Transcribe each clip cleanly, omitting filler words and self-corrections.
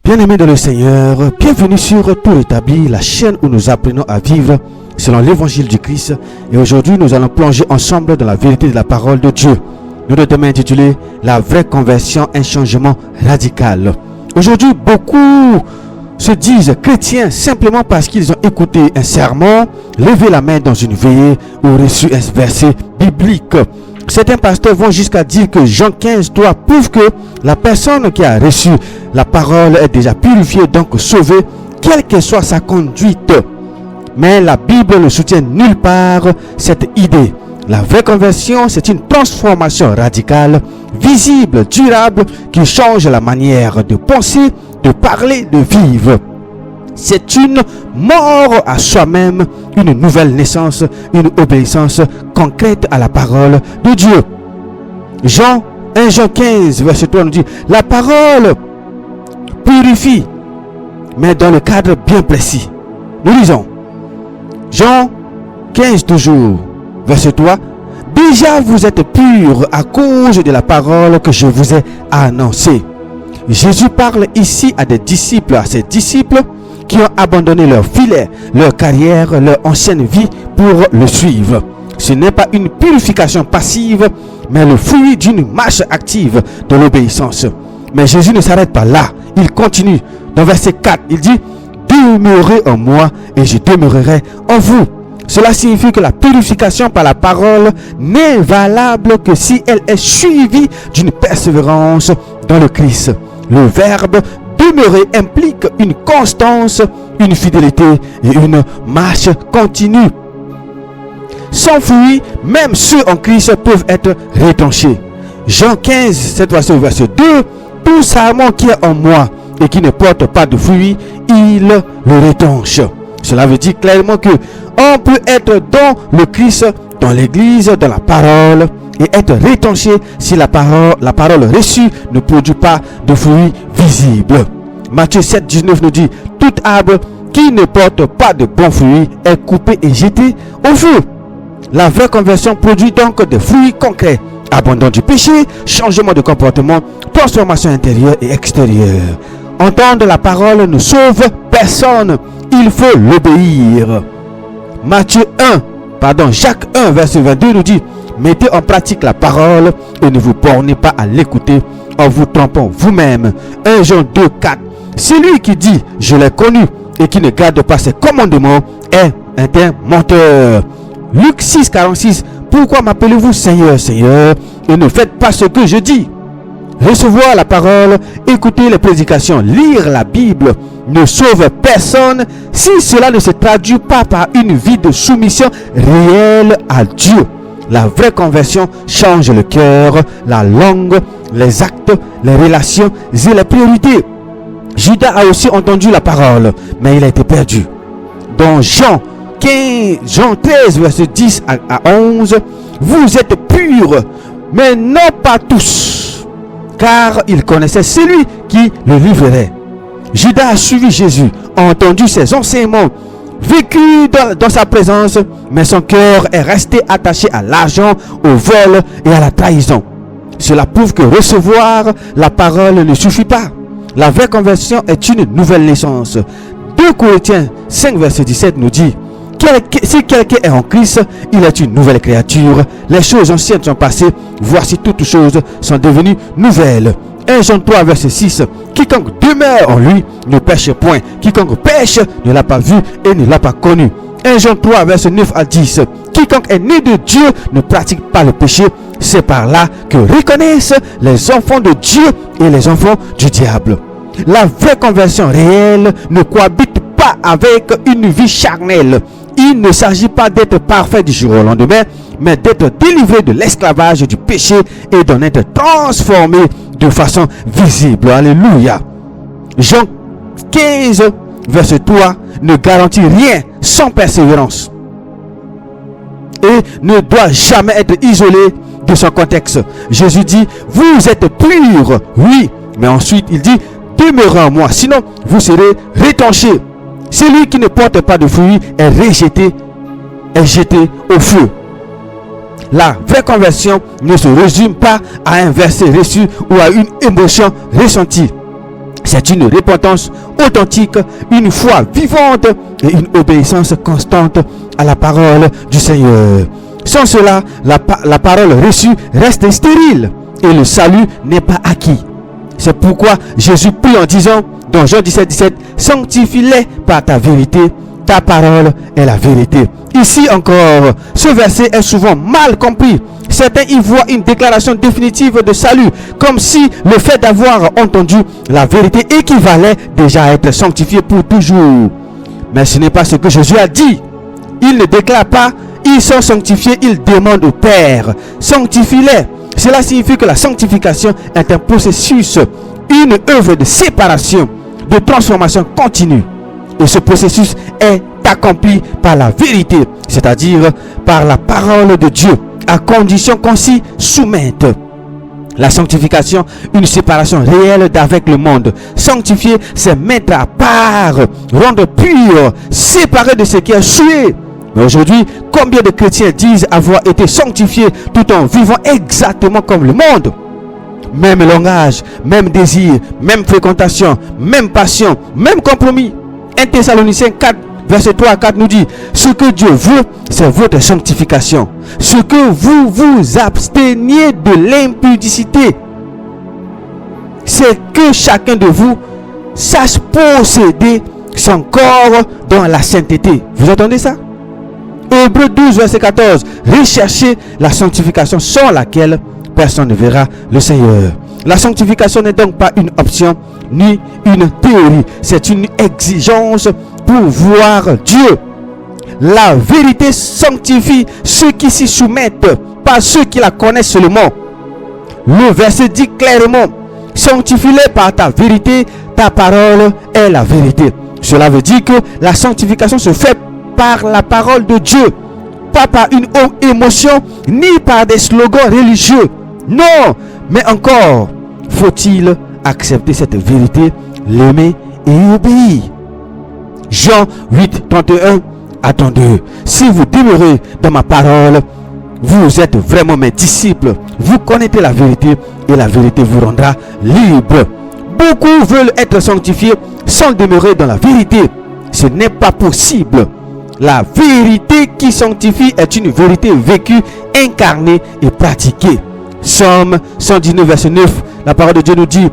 Bien-aimés dans le Seigneur, bienvenue sur Tout Rétabli, la chaîne où nous apprenons à vivre selon l'évangile du Christ. Et aujourd'hui, nous allons plonger ensemble dans la vérité de la parole de Dieu. Notre thème est intitulé La vraie conversion, un changement radical. Aujourd'hui, beaucoup se disent chrétiens simplement parce qu'ils ont écouté un sermon, levé la main dans une veillée ou reçu un verset biblique. Certains pasteurs vont jusqu'à dire que Jean 15:3 prouve que la personne qui a reçu la parole est déjà purifiée, donc sauvée, quelle que soit sa conduite. Mais la Bible ne soutient nulle part cette idée. La vraie conversion, c'est une transformation radicale, visible, durable, qui change la manière de penser, de parler, de vivre. C'est une mort à soi-même, une nouvelle naissance, une obéissance concrète à la parole de Dieu. 1 Jean 15, verset 3 nous dit, la parole purifie, mais dans le cadre bien précis. Nous lisons, Jean 15 toujours, verset 3, déjà vous êtes purs à cause de la parole que je vous ai annoncée. Jésus parle ici à des disciples, à ses disciples qui ont abandonné leur filet, leur carrière, leur ancienne vie pour le suivre. Ce n'est pas une purification passive, mais le fruit d'une marche active de l'obéissance. Mais Jésus ne s'arrête pas là. Il continue. Dans verset 4, il dit « Demeurez en moi et je demeurerai en vous ». Cela signifie que la purification par la parole n'est valable que si elle est suivie d'une persévérance dans le Christ. Le verbe demeurer implique une constance, une fidélité et une marche continue. Sans fruit, même ceux en Christ peuvent être rétanchés. Jean 15, cette fois-ci au verset 2, tout sarment qui est en moi et qui ne porte pas de fruit, il le rétanche. Cela veut dire clairement que on peut être dans le Christ, dans l'église, dans la parole et être rétanché si la parole reçue ne produit pas de fruits visibles. Matthieu 7, 19 nous dit, tout arbre qui ne porte pas de bons fruits est coupé et jeté au feu. La vraie conversion produit donc des fruits concrets. Abandon du péché, changement de comportement, transformation intérieure et extérieure. Entendre la parole ne sauve personne. Il faut l'obéir. Jacques 1, verset 22 nous dit, mettez en pratique la parole et ne vous bornez pas à l'écouter en vous trompant vous-même. 1 Jean 2, 4. Celui qui dit je l'ai connu et qui ne garde pas ses commandements est un menteur. Luc 6, 46. Pourquoi m'appelez-vous Seigneur, Seigneur et ne faites pas ce que je dis? Recevoir la parole, écouter les prédications, lire la Bible ne sauve personne si cela ne se traduit pas par une vie de soumission réelle à Dieu. La vraie conversion change le cœur, la langue, les actes, les relations et les priorités. Judas a aussi entendu la parole, mais il a été perdu. Dans Jean 13, verset 10 à 11, vous êtes purs, mais non pas tous, car il connaissait celui qui le livrerait. Judas a suivi Jésus, a entendu ses enseignements, vécu dans sa présence, mais son cœur est resté attaché à l'argent, au vol et à la trahison. Cela prouve que recevoir la parole ne suffit pas. La vraie conversion est une nouvelle naissance. 2 Corinthiens 5, verset 17 nous dit, si quelqu'un est en Christ, il est une nouvelle créature. Les choses anciennes sont passées, voici toutes choses sont devenues nouvelles. 1 Jean 3, verset 6. Quiconque demeure en lui ne pêche point. Quiconque pêche ne l'a pas vu et ne l'a pas connu. 1 Jean 3, verset 9 à 10. Quiconque est né de Dieu ne pratique pas le péché. C'est par là que reconnaissent les enfants de Dieu et les enfants du diable. La vraie conversion réelle ne cohabite pas avec une vie charnelle. Il ne s'agit pas d'être parfait du jour au lendemain, mais d'être délivré de l'esclavage du péché et d'en être transformé de façon visible. Alléluia. Jean 15, verset 3 ne garantit rien sans persévérance et ne doit jamais être isolé de son contexte. Jésus dit, vous êtes purs, oui, mais ensuite il dit, demeurez en moi, sinon vous serez rétanchés. Celui qui ne porte pas de fruits est rejeté, est jeté au feu. La vraie conversion ne se résume pas à un verset reçu ou à une émotion ressentie. C'est une repentance authentique, une foi vivante et une obéissance constante à la parole du Seigneur. Sans cela, la parole reçue reste stérile et le salut n'est pas acquis. C'est pourquoi Jésus prie en disant dans Jean 17, sanctifie-les par ta vérité, ta parole est la vérité. Ici encore, ce verset est souvent mal compris. Certains y voient une déclaration définitive de salut, comme si le fait d'avoir entendu la vérité équivalait déjà à être sanctifié pour toujours. Mais ce n'est pas ce que Jésus a dit. Il ne déclare pas, ils sont sanctifiés, il demande au Père, sanctifie-les. Cela signifie que la sanctification est un processus, une œuvre de séparation, de transformation continue. Et ce processus est accompli par la vérité, c'est-à-dire par la parole de Dieu, à condition qu'on s'y soumette. La sanctification, une séparation réelle d'avec le monde. Sanctifier, c'est mettre à part, rendre pur, séparé de ce qui est souillé. Mais aujourd'hui, combien de chrétiens disent avoir été sanctifiés tout en vivant exactement comme le monde? Même langage, même désir, même fréquentation, même passion, même compromis. 1 Thessaloniciens 4, verset 3 à 4 nous dit, ce que Dieu veut, c'est votre sanctification. Ce que vous vous absteniez de l'impudicité, c'est que chacun de vous sache posséder son corps dans la sainteté. Vous entendez ça? Hébreux 12, verset 14. Recherchez la sanctification sans laquelle personne ne verra le Seigneur. La sanctification n'est donc pas une option ni une théorie. C'est une exigence pour voir Dieu. La vérité sanctifie ceux qui s'y soumettent, pas ceux qui la connaissent seulement. Le verset dit clairement, sanctifie-les par ta vérité, ta parole est la vérité. Cela veut dire que la sanctification se fait par la parole de Dieu, pas par une émotion, ni par des slogans religieux. Non, mais encore, faut-il accepter cette vérité, l'aimer et y obéir. Jean 8, 31 à 32. Si vous demeurez dans ma parole, vous êtes vraiment mes disciples. Vous connaissez la vérité et la vérité vous rendra libre. Beaucoup veulent être sanctifiés sans demeurer dans la vérité. Ce n'est pas possible. La vérité qui sanctifie est une vérité vécue, incarnée et pratiquée. Psaume 119, verset 9, la parole de Dieu nous dit,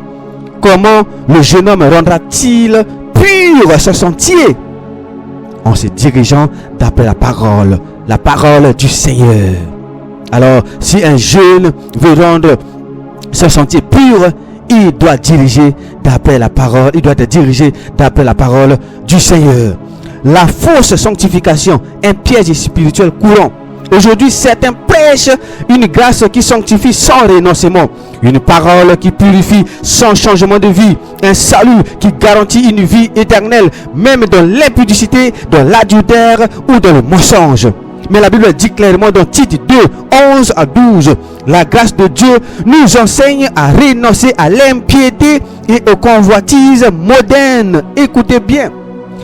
comment le jeune homme rendra-t-il pur son sentier? En se dirigeant d'après la parole du Seigneur. Alors, si un jeune veut rendre son sentier pur, il doit diriger d'après la parole, il doit être dirigé d'après la parole du Seigneur. La fausse sanctification, un piège spirituel courant. Aujourd'hui, certains prêchent une grâce qui sanctifie sans renoncement, une parole qui purifie sans changement de vie, un salut qui garantit une vie éternelle, même dans l'impudicité, dans l'adultère ou dans le mensonge. Mais la Bible dit clairement dans Tite 2, 11 à 12, la grâce de Dieu nous enseigne à renoncer à l'impiété et aux convoitises modernes. Écoutez bien.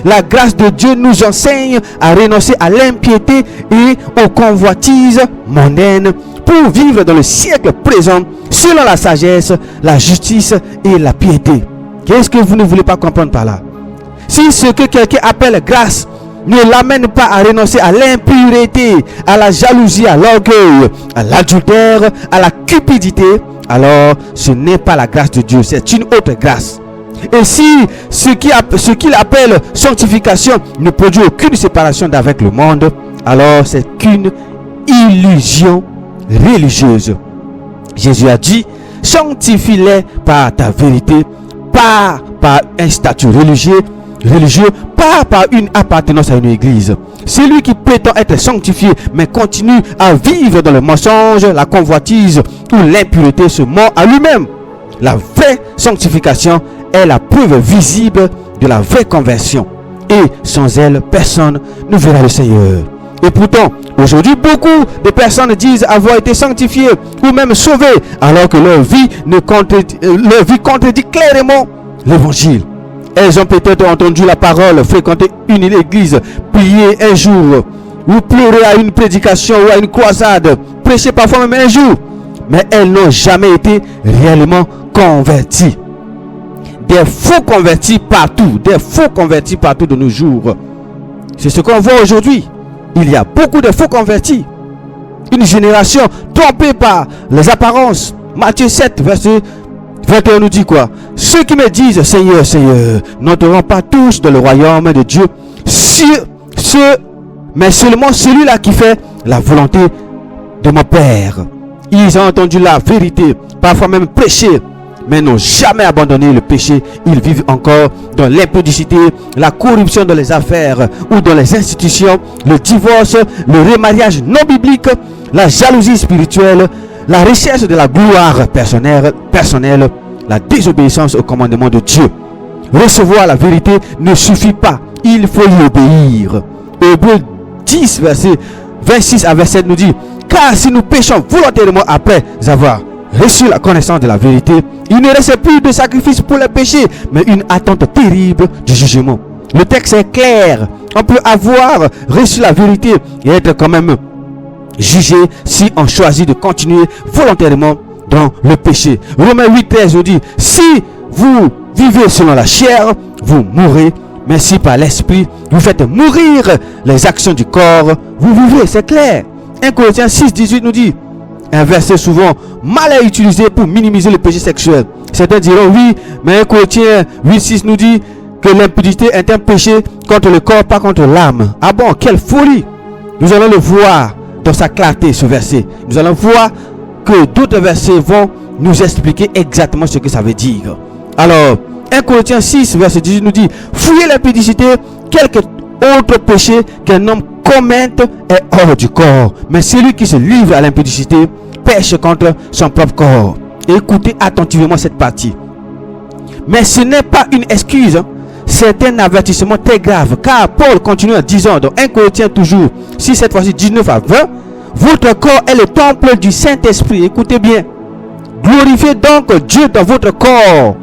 La grâce de Dieu nous enseigne à renoncer à l'impiété et aux convoitises mondaines pour vivre dans le siècle présent selon la sagesse, la justice et la piété. Qu'est-ce que vous ne voulez pas comprendre par là? Si ce que quelqu'un appelle grâce ne l'amène pas à renoncer à l'impureté, à la jalousie, à l'orgueil, à l'adultère, à la cupidité, alors ce n'est pas la grâce de Dieu, c'est une autre grâce. Et si ce qu'il appelle sanctification ne produit aucune séparation d'avec le monde, alors c'est qu'une illusion religieuse. Jésus a dit, sanctifie-les par ta vérité, pas par un statut religieux, pas par une appartenance à une église. Celui qui prétend être sanctifié mais continue à vivre dans le mensonge, la convoitise ou l'impureté se ment à lui-même. La vraie sanctification est la preuve visible de la vraie conversion. Et sans elle, personne ne verra le Seigneur. Et pourtant, aujourd'hui, beaucoup de personnes disent avoir été sanctifiées ou même sauvées, alors que leur vie contredit clairement l'évangile. Elles ont peut-être entendu la parole, fréquenté une église, prier un jour, ou pleurer à une prédication ou à une croisade, prêcher parfois même un jour, mais elles n'ont jamais été réellement converties. des faux convertis partout, de nos jours. C'est ce qu'on voit aujourd'hui. Il y a beaucoup de faux convertis. Une génération trompée par les apparences. Matthieu 7, verset 21 nous dit quoi? Ceux qui me disent Seigneur, Seigneur, n'entreront pas tous dans le royaume de Dieu, mais seulement celui-là qui fait la volonté de mon Père. Ils ont entendu la vérité, parfois même prêché, mais n'ont jamais abandonné le péché. Ils vivent encore dans l'impudicité, la corruption dans les affaires ou dans les institutions, le divorce, le remariage non biblique, la jalousie spirituelle, la recherche de la gloire personnelle, la désobéissance au commandement de Dieu. Recevoir la vérité ne suffit pas, il faut y obéir. Hébreux 10, verset 26 à 27 nous dit: car si nous péchons volontairement après avoir reçu la connaissance de la vérité, il ne reste plus de sacrifice pour les péchés, mais une attente terrible du jugement. Le texte est clair. On peut avoir reçu la vérité et être quand même jugé si on choisit de continuer volontairement dans le péché. Romains 8:13 nous dit: si vous vivez selon la chair, vous mourrez, mais si par l'esprit vous faites mourir les actions du corps, vous vivez. C'est clair. 1 Corinthiens 6:18 nous dit, un verset souvent mal utilisé pour minimiser le péché sexuel. Certains diront oui, mais 1 Corinthiens 8:6 nous dit que l'impudicité est un péché contre le corps, pas contre l'âme. Ah bon, quelle folie! Nous allons le voir dans sa clarté, ce verset. Nous allons voir que d'autres versets vont nous expliquer exactement ce que ça veut dire. Alors, 1 Corinthiens 6, verset 18 nous dit: fouillez l'impudicité, quelque autre péché qu'un homme commette est hors du corps, mais celui qui se livre à l'impudicité pêche contre son propre corps. Écoutez attentivement cette partie. Mais ce n'est pas une excuse, c'est un avertissement très grave, car Paul continue en disant dans 1 Corinthiens toujours 6, cette fois-ci 19 à 20, votre corps est le temple du Saint-Esprit. Écoutez bien. Glorifiez donc Dieu dans votre corps.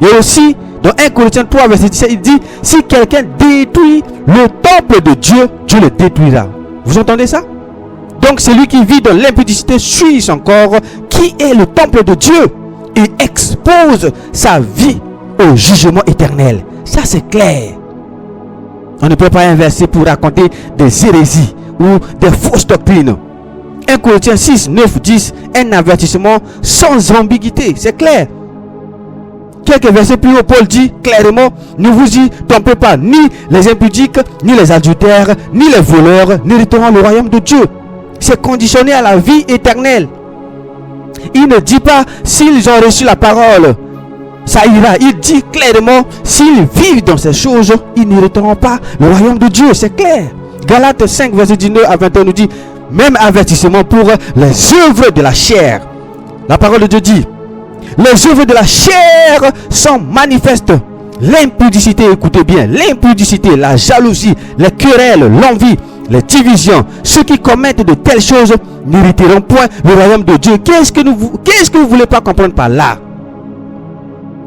Et aussi dans 1 Corinthiens 3, verset 17, il dit: si quelqu'un détruit le temple de Dieu, Dieu le détruira. Vous entendez ça? Donc celui qui vit dans l'impudicité suit son corps, qui est le temple de Dieu, et expose sa vie au jugement éternel. Ça c'est clair. On ne peut pas inverser pour raconter des hérésies ou des fausses doctrines. 1 Corinthiens 6, 9, 10, un avertissement sans ambiguïté. C'est clair. Quelques versets plus haut, Paul dit clairement: ne vous y trompez pas, ni les impudiques, ni les adultères, ni les voleurs n'hériteront le royaume de Dieu. C'est conditionné à la vie éternelle. Il ne dit pas s'ils ont reçu la parole, ça ira. Il dit clairement, s'ils vivent dans ces choses, ils n'hériteront pas le royaume de Dieu. C'est clair. Galates 5, verset 19 à 21 nous dit: même avertissement pour les œuvres de la chair. La parole de Dieu dit: les œuvres de la chair sont manifestes. L'impudicité, écoutez bien, l'impudicité, la jalousie, les querelles, l'envie, les divisions. Ceux qui commettent de telles choses n'hériteront point le royaume de Dieu. Qu'est-ce que vous voulez pas comprendre par là?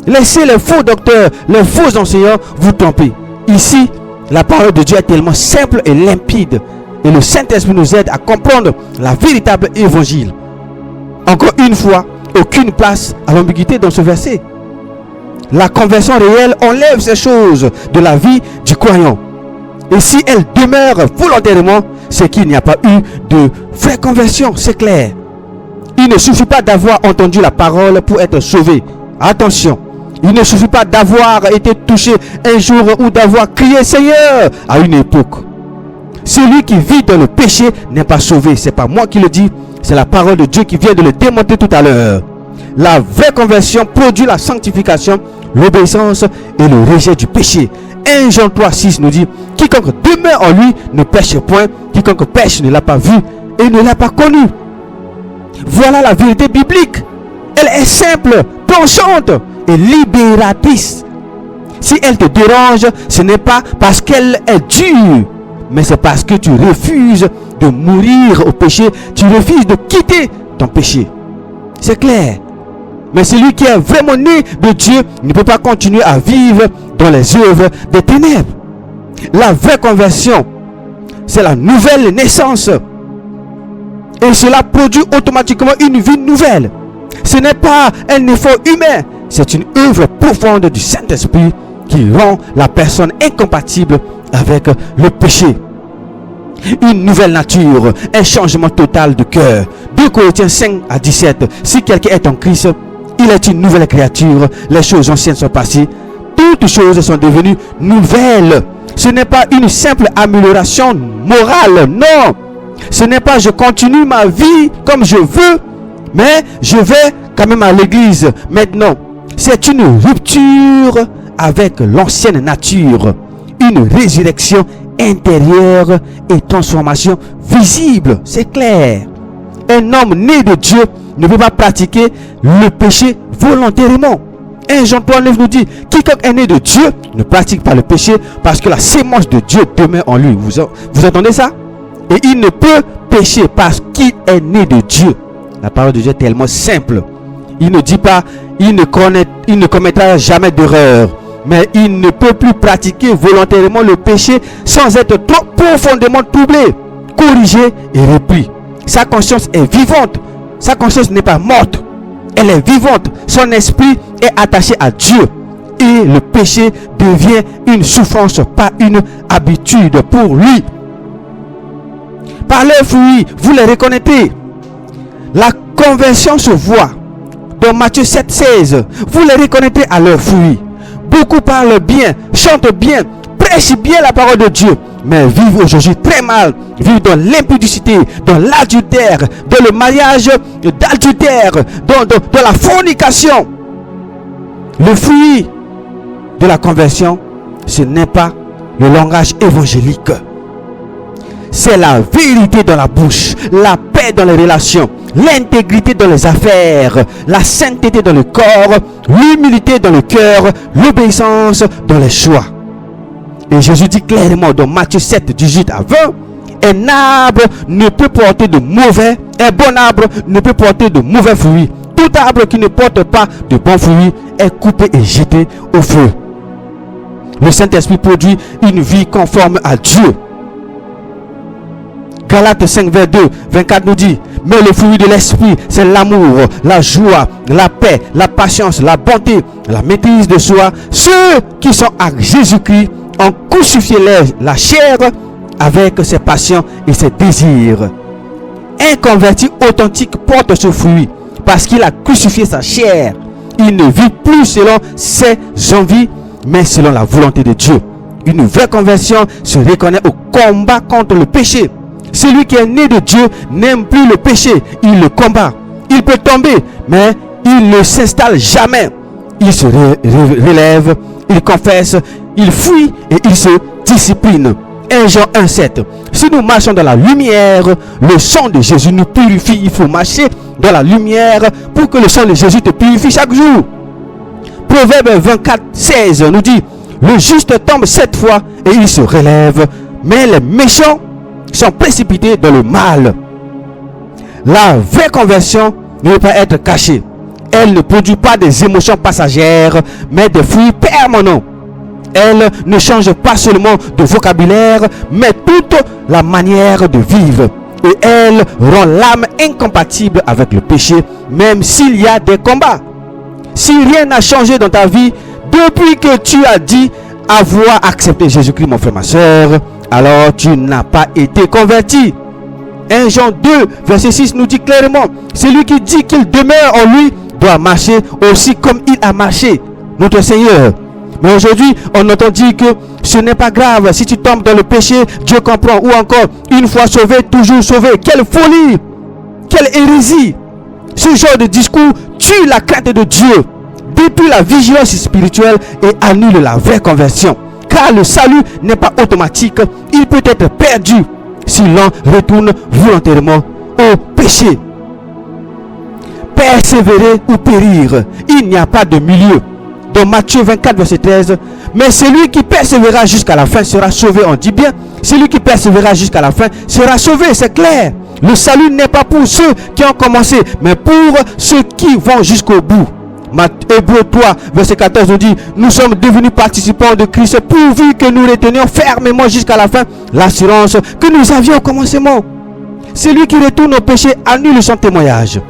Laissez les faux docteurs, les faux enseignants vous tromper. Ici, la parole de Dieu est tellement simple et limpide. Et le Saint-Esprit nous aide à comprendre la véritable évangile. Encore une fois, aucune place à l'ambiguïté dans ce verset. La conversion réelle enlève ces choses de la vie du croyant. Et si elle demeure volontairement, c'est qu'il n'y a pas eu de vraie conversion, c'est clair. Il ne suffit pas d'avoir entendu la parole pour être sauvé. Attention, il ne suffit pas d'avoir été touché un jour ou d'avoir crié Seigneur à une époque. Celui qui vit dans le péché n'est pas sauvé. C'est pas moi qui le dis, c'est la parole de Dieu qui vient de le démontrer tout à l'heure. La vraie conversion produit la sanctification, l'obéissance et le rejet du péché. 1 Jean 3, 6 nous dit: quiconque demeure en lui ne pêche point, quiconque pêche ne l'a pas vu et ne l'a pas connu. Voilà la vérité biblique. Elle est simple, tranchante et libératrice. Si elle te dérange, ce n'est pas parce qu'elle est dure, mais c'est parce que tu refuses de mourir au péché, tu refuses de quitter ton péché. C'est clair. Mais celui qui est vraiment né de Dieu ne peut pas continuer à vivre dans les œuvres des ténèbres. La vraie conversion, c'est la nouvelle naissance. Et cela produit automatiquement une vie nouvelle. Ce n'est pas un effort humain, c'est une œuvre profonde du Saint-Esprit qui rend la personne incompatible avec le péché. Une nouvelle nature, un changement total de cœur. 2 Corinthiens 5 à 17. Si quelqu'un est en Christ, il est une nouvelle créature. Les choses anciennes sont passées. Toutes choses sont devenues nouvelles. Ce n'est pas une simple amélioration morale. Non. Ce n'est pas je continue ma vie comme je veux, mais je vais quand même à l'église maintenant. C'est une rupture avec l'ancienne nature. Une résurrection intérieure et transformation visible. C'est clair. Un homme né de Dieu ne peut pas pratiquer le péché volontairement. 1 Jean 3,9 nous dit, quiconque est né de Dieu ne pratique pas le péché parce que la sémence de Dieu demeure en lui. Vous entendez ça? Et il ne peut pécher parce qu'il est né de Dieu. La parole de Dieu est tellement simple. Il ne dit pas, il ne commettra jamais d'erreur. Mais il ne peut plus pratiquer volontairement le péché sans être trop profondément troublé, corrigé et repris. Sa conscience est vivante. Sa conscience n'est pas morte. Elle est vivante. Son esprit est attaché à Dieu. Et le péché devient une souffrance, pas une habitude pour lui. Par leurs fruits, vous les reconnaissez. La conversion se voit. Dans Matthieu 7,16, vous les reconnaissez à leurs fruits. Beaucoup parlent bien, chantent bien, prêchent bien la parole de Dieu, mais vivent aujourd'hui très mal, vivent dans l'impudicité, dans l'adultère, dans le mariage d'adultère, dans la fornication. Le fruit de la conversion, ce n'est pas le langage évangélique. C'est la vérité dans la bouche, la paix dans les relations, l'intégrité dans les affaires, la sainteté dans le corps, l'humilité dans le cœur, l'obéissance dans les choix. Et Jésus dit clairement dans Matthieu 7, 18 à 20, un arbre ne peut porter de mauvais, un bon arbre ne peut porter de mauvais fruits. Tout arbre qui ne porte pas de bons fruits est coupé et jeté au feu. Le Saint-Esprit produit une vie conforme à Dieu. Galates 5, 22, 24 nous dit, mais le fruit de l'esprit, c'est l'amour, la joie, la paix, la patience, la bonté, la maîtrise de soi. Ceux qui sont à Jésus-Christ ont crucifié la chair avec ses passions et ses désirs. Un converti authentique porte ce fruit parce qu'il a crucifié sa chair. Il ne vit plus selon ses envies, mais selon la volonté de Dieu. Une vraie conversion se reconnaît au combat contre le péché. Celui qui est né de Dieu n'aime plus le péché, il le combat. Il peut tomber, mais il ne s'installe jamais. Il se relève, il confesse, il fuit et il se discipline. 1 Jean 1,7. Si nous marchons dans la lumière, le sang de Jésus nous purifie. Il faut marcher dans la lumière pour que le sang de Jésus te purifie chaque jour. Proverbe 24,16 nous dit, le juste tombe 7 fois et il se relève, mais les méchants sont précipités dans le mal. La vraie conversion ne peut pas être cachée. Elle ne produit pas des émotions passagères, mais des fruits permanents. Elle ne change pas seulement de vocabulaire, mais toute la manière de vivre. Et elle rend l'âme incompatible avec le péché, même s'il y a des combats. Si rien n'a changé dans ta vie depuis que tu as dit avoir accepté Jésus-Christ, mon frère, ma soeur, alors tu n'as pas été converti. 1 Jean 2, verset 6 nous dit clairement, celui qui dit qu'il demeure en lui doit marcher aussi comme il a marché, notre Seigneur. Mais aujourd'hui, on entend dire que ce n'est pas grave. Si tu tombes dans le péché, Dieu comprend. Ou encore, une fois sauvé, toujours sauvé. Quelle folie! Quelle hérésie! Ce genre de discours tue la crainte de Dieu, détruit la vigilance spirituelle et annule la vraie conversion. Car le salut n'est pas automatique. Il peut être perdu si l'on retourne volontairement au péché. Persévérer ou périr. Il n'y a pas de milieu. Dans Matthieu 24, verset 13, mais celui qui persévérera jusqu'à la fin sera sauvé. On dit bien, celui qui persévérera jusqu'à la fin sera sauvé, c'est clair. Le salut n'est pas pour ceux qui ont commencé, mais pour ceux qui vont jusqu'au bout. Hébreux 3, verset 14 nous dit, nous sommes devenus participants de Christ pourvu que nous retenions fermement jusqu'à la fin l'assurance que nous avions au commencement. Celui qui retourne au péché annule son témoignage.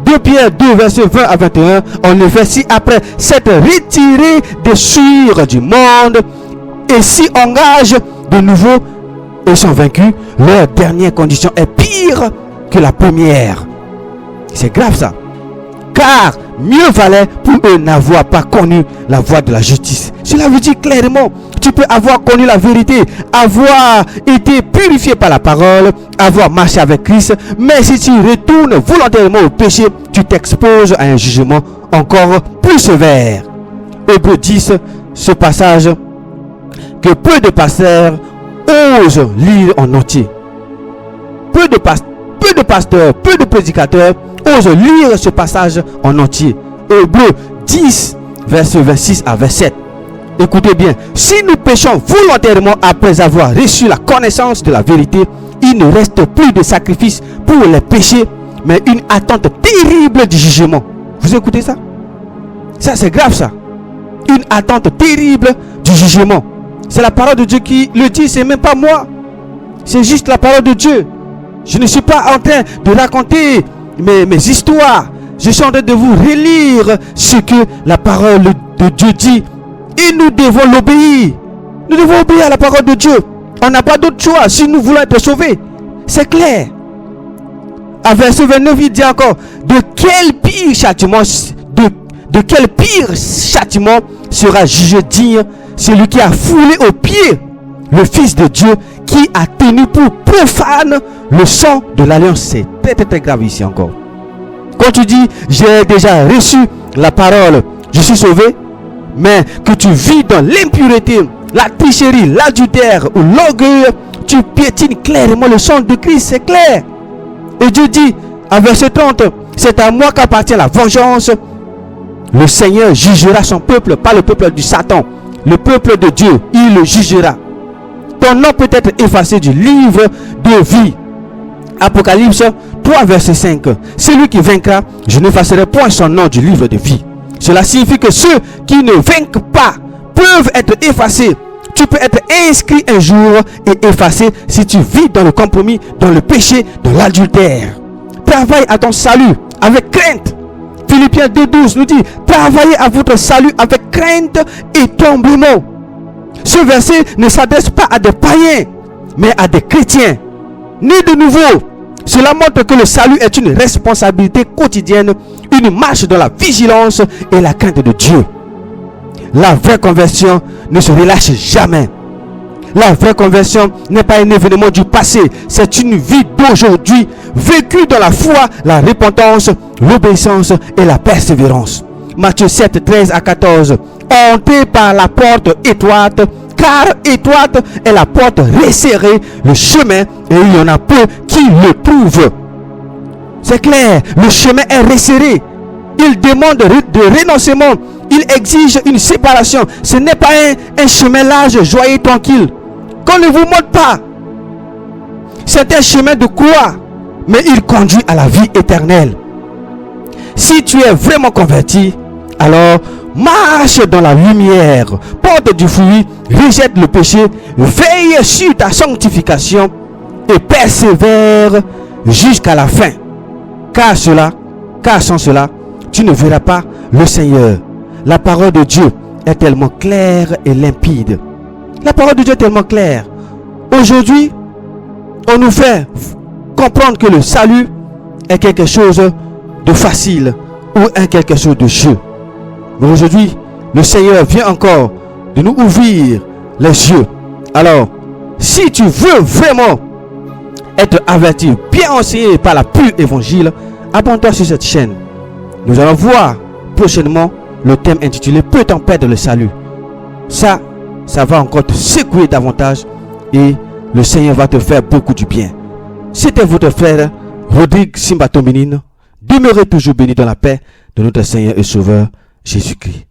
2 Pierre 2, versets 20 à 21. En effet, si après s'être retiré des souillures du monde et s'y engagent de nouveau et sont vaincus, leur dernière condition est pire que la première. C'est grave ça. Car mieux valait pour eux n'avoir pas connu la voie de la justice. Cela veut dire clairement, tu peux avoir connu la vérité, avoir été purifié par la parole, avoir marché avec Christ, mais si tu retournes volontairement au péché, tu t'exposes à un jugement encore plus sévère. Hébreux 10, ce passage que peu de pasteurs osent lire en entier. Peu de pasteurs, peu de prédicateurs osent lire ce passage en entier. Hébreux 10, verset 26 à 27. Écoutez bien, si nous péchons volontairement après avoir reçu la connaissance de la vérité, il ne reste plus de sacrifice pour les péchés, mais une attente terrible du jugement. Vous écoutez ça? Ça c'est grave ça. Une attente terrible du jugement. C'est la parole de Dieu qui le dit, c'est même pas moi. C'est juste la parole de Dieu. Je ne suis pas en train de raconter mes histoires. Je suis en train de vous relire ce que la parole de Dieu dit. Et nous devons l'obéir. Nous devons obéir à la parole de Dieu. On n'a pas d'autre choix si nous voulons être sauvés. C'est clair. À verset 29, il dit encore, de quel pire châtiment sera jugé digne celui qui a foulé aux pieds le Fils de Dieu, qui a tenu pour profane le sang de l'alliance. C'est très très très grave ici encore. Quand tu dis j'ai déjà reçu la parole, je suis sauvé, mais que tu vis dans l'impureté, la tricherie, l'adultère ou l'orgueil, tu piétines clairement le sang de Christ, c'est clair. Et Dieu dit à verset 30, c'est à moi qu'appartient la vengeance. Le Seigneur jugera son peuple, pas le peuple du Satan. Le peuple de Dieu, il le jugera. Ton nom peut être effacé du livre de vie. Apocalypse 3, verset 5. Celui qui vaincra, je n'effacerai point son nom du livre de vie. Cela signifie que ceux qui ne vainquent pas peuvent être effacés. Tu peux être inscrit un jour et effacé si tu vis dans le compromis, dans le péché, dans l'adultère. Travaille à ton salut avec crainte. Philippiens 2,12 nous dit, travaillez à votre salut avec crainte et tremblement. Ce verset ne s'adresse pas à des païens, mais à des chrétiens. Nés de nouveau. Cela montre que le salut est une responsabilité quotidienne, une marche dans la vigilance et la crainte de Dieu. La vraie conversion ne se relâche jamais. La vraie conversion n'est pas un événement du passé, c'est une vie d'aujourd'hui, vécue dans la foi, la repentance, l'obéissance et la persévérance. Matthieu 7, 13 à 14. Entrez par la porte étroite, car étroite est la porte resserrée, le chemin, et il y en a peu qui le trouvent. C'est clair, le chemin est resserré. Il demande de renoncement. Il exige une séparation. Ce n'est pas un chemin large, joyeux, tranquille. Qu'on ne vous montre pas. C'est un chemin de croix, mais il conduit à la vie éternelle. Si tu es vraiment converti, alors marche dans la lumière, porte du fruit, rejette le péché, veille sur ta sanctification et persévère jusqu'à la fin. Car sans cela, tu ne verras pas le Seigneur. La parole de Dieu est tellement claire et limpide. La parole de Dieu est tellement claire. Aujourd'hui, on nous fait comprendre que le salut est quelque chose de facile ou quelque chose de jeu. Mais aujourd'hui, le Seigneur vient encore de nous ouvrir les yeux. Alors, si tu veux vraiment être averti, bien enseigné par la pure évangile, abonne-toi sur cette chaîne. Nous allons voir prochainement le thème intitulé « Peut-on perdre le salut ?» Ça va encore te secouer davantage et le Seigneur va te faire beaucoup du bien. C'était votre frère Rodrigue Simba Tominine. Demeurez toujours bénis dans la paix de notre Seigneur et Sauveur Jésus-Christ.